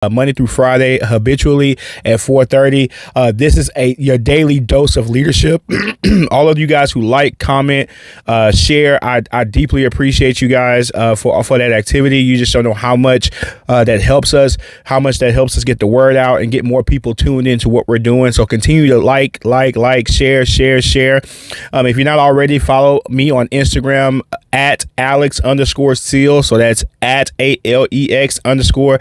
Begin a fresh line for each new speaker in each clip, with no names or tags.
Monday through Friday, habitually at 4:30. This is your daily dose of leadership. All of you guys who like, comment, share, I deeply appreciate you guys for that activity. You just don't know how much that helps us, get the word out and get more people tuned into what we're doing. So continue to like, share. If you're not already, follow me on Instagram at Alex_Seal. So that's at ALEX_SEALE.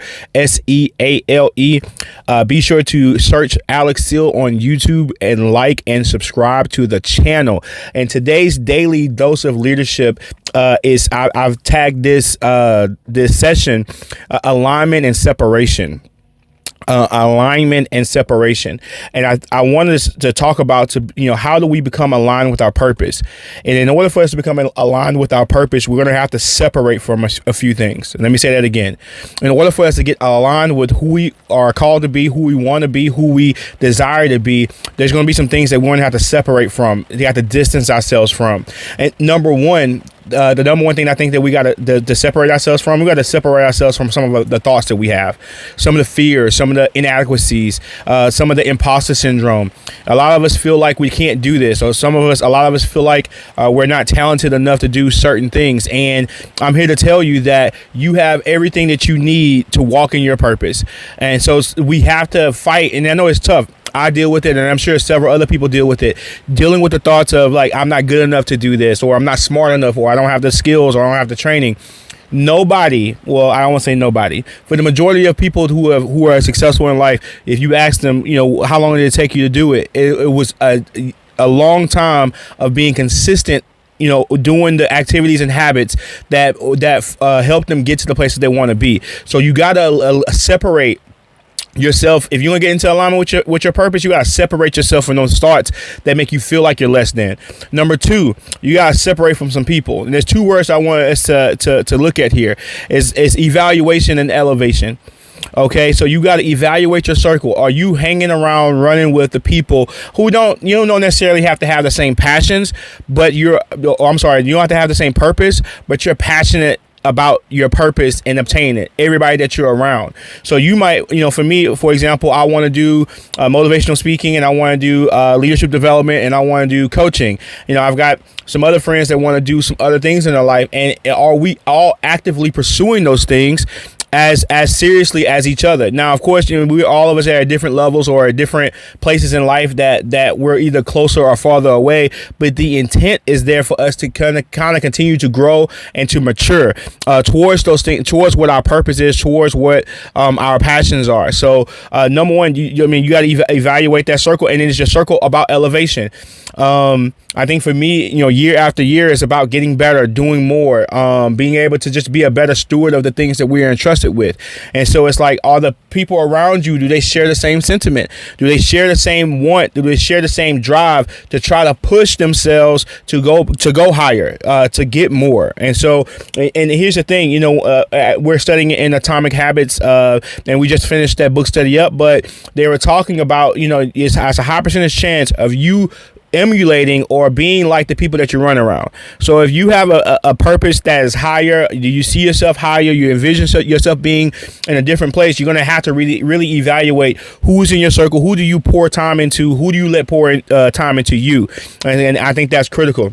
Be sure to search Alex Seal on YouTube and like and subscribe to the channel. And today's daily dose of leadership is I've tagged this session alignment and separation. Alignment and separation. And I wanted to talk about, how do we become aligned with our purpose? And in order for us to become aligned with our purpose, we're going to have to separate from a few things. Let me say that again. In order for us to get aligned with who we are called to be, who we want to be, who we desire to be, there's going to be some things that we're going to have to separate from. We have to distance ourselves from. And number one thing I think that we got to separate ourselves from, we got to separate ourselves from some of the thoughts that we have, some of the fears, some of the inadequacies, some of the imposter syndrome. A lot of us feel like we can't do this, or a lot of us feel like we're not talented enough to do certain things. And I'm here to tell you that you have everything that you need to walk in your purpose. And so we have to fight. And I know it's tough. I deal with it, and I'm sure several other people deal with it, dealing with the thoughts of like, I'm not good enough to do this, or I'm not smart enough, or I don't have the skills, or I don't have the training. Nobody, well, I don't want to say nobody, for the majority of people who are successful in life, if you ask them, how long did it take you to do it? It was a long time of being consistent, doing the activities and habits that help them get to the places they want to be. So you got to separate yourself. If you want to get into alignment with your purpose, you got to separate yourself from those thoughts that make you feel like you're less than. Number two, you got to separate from some people. And there's two words I want us to look at here is evaluation and elevation. Okay, so you got to evaluate your circle. Are you hanging around, running with the people who you don't necessarily have to have the same passions, but you don't have to have the same purpose, but you're passionate about your purpose and obtain it, everybody that you're around. So you might, for me, for example, I want to do motivational speaking, and I want to do leadership development, and I want to do coaching. I've got some other friends that want to do some other things in their life. And are we all actively pursuing those things as seriously as each other? Now, of course, we all of us are at different levels or at different places in life that we're either closer or farther away, but the intent is there for us to kind of continue to grow and to mature towards those things, towards what our purpose is, towards what our passions are. So number one, you got to evaluate that circle, and then it's your circle about elevation. I think for me, year after year is about getting better, doing more, being able to just be a better steward of the things that we are entrusted with. And so it's like, are the people around you, do they share the same sentiment? Do they share the same want? Do they share the same drive to try to push themselves to go higher, to get more? And so, and here's the thing, we're studying in Atomic Habits, and we just finished that book study up, but they were talking about, it's a high percentage chance of you emulating or being like the people that you run around. So if you have a purpose that is higher, you see yourself higher, you envision yourself being in a different place, you're going to have to really evaluate who's in your circle, who do you pour time into, who do you let pour time into you. And I think that's critical.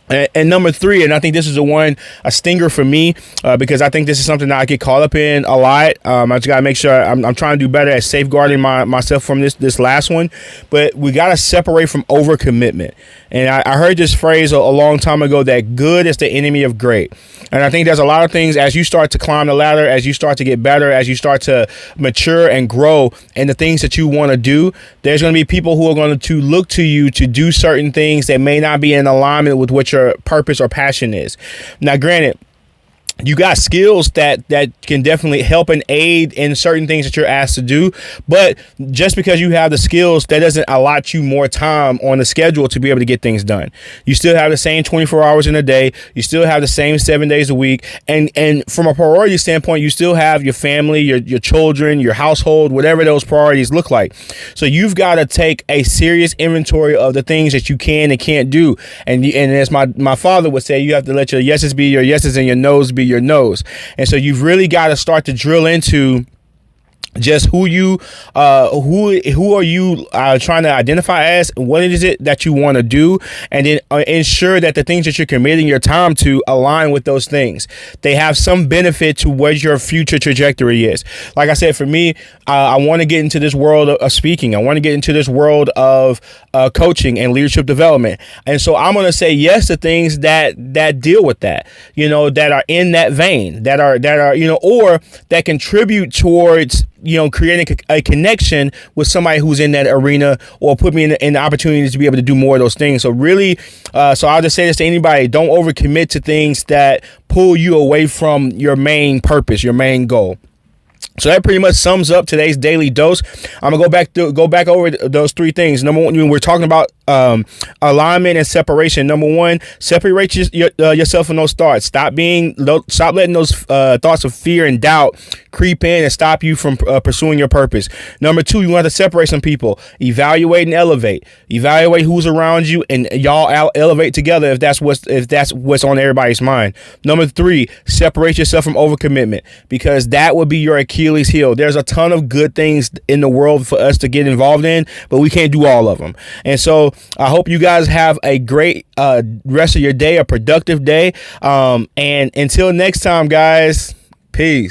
And number three, and I think this is a stinger for me, because I think this is something that I get caught up in a lot. I just gotta make sure I'm trying to do better at safeguarding myself from this last one. But we gotta separate from overcommitment. And I heard this phrase a long time ago, that good is the enemy of great. And I think there's a lot of things as you start to climb the ladder, as you start to get better, as you start to mature and grow in the things that you want to do, there's going to be people who are going to look to you to do certain things that may not be in alignment with what your purpose or passion is. Now, granted, you got skills that can definitely help and aid in certain things that you're asked to do. But just because you have the skills, that doesn't allot you more time on the schedule to be able to get things done. You still have the same 24 hours in a day. You still have the same 7 days a week. And from a priority standpoint, you still have your family, your children, your household, whatever those priorities look like. So you've got to take a serious inventory of the things that you can and can't do. And as my father would say, you have to let your yeses be your yeses and your nos be your nose. And so you've really got to start to drill into just who are you trying to identify as, what is it that you want to do, and then ensure that the things that you're committing your time to align with those things. They have some benefit to what your future trajectory is. Like I said, for me, I want to get into this world of speaking. I want to get into this world of coaching and leadership development, and so I'm going to say yes to things that deal with that, that are in that vein, that are or that contribute towards creating a connection with somebody who's in that arena, or put me in the opportunities to be able to do more of those things. So really, so I'll just say this to anybody: don't overcommit to things that pull you away from your main purpose, your main goal. So that pretty much sums up today's daily dose. I'm gonna go back over those three things. Number one, we're talking about alignment and separation. Number one, separate yourself from those thoughts. Stop letting those thoughts of fear and doubt creep in and stop you from pursuing your purpose. Number two, you want to separate some people. Evaluate and elevate. Evaluate who's around you, and y'all elevate together if that's what's on everybody's mind. Number three, separate yourself from overcommitment, because that would be your Achilles heel. There's a ton of good things in the world for us to get involved in, but we can't do all of them. And so I hope you guys have a great rest of your day, a productive day. And until next time, guys, peace.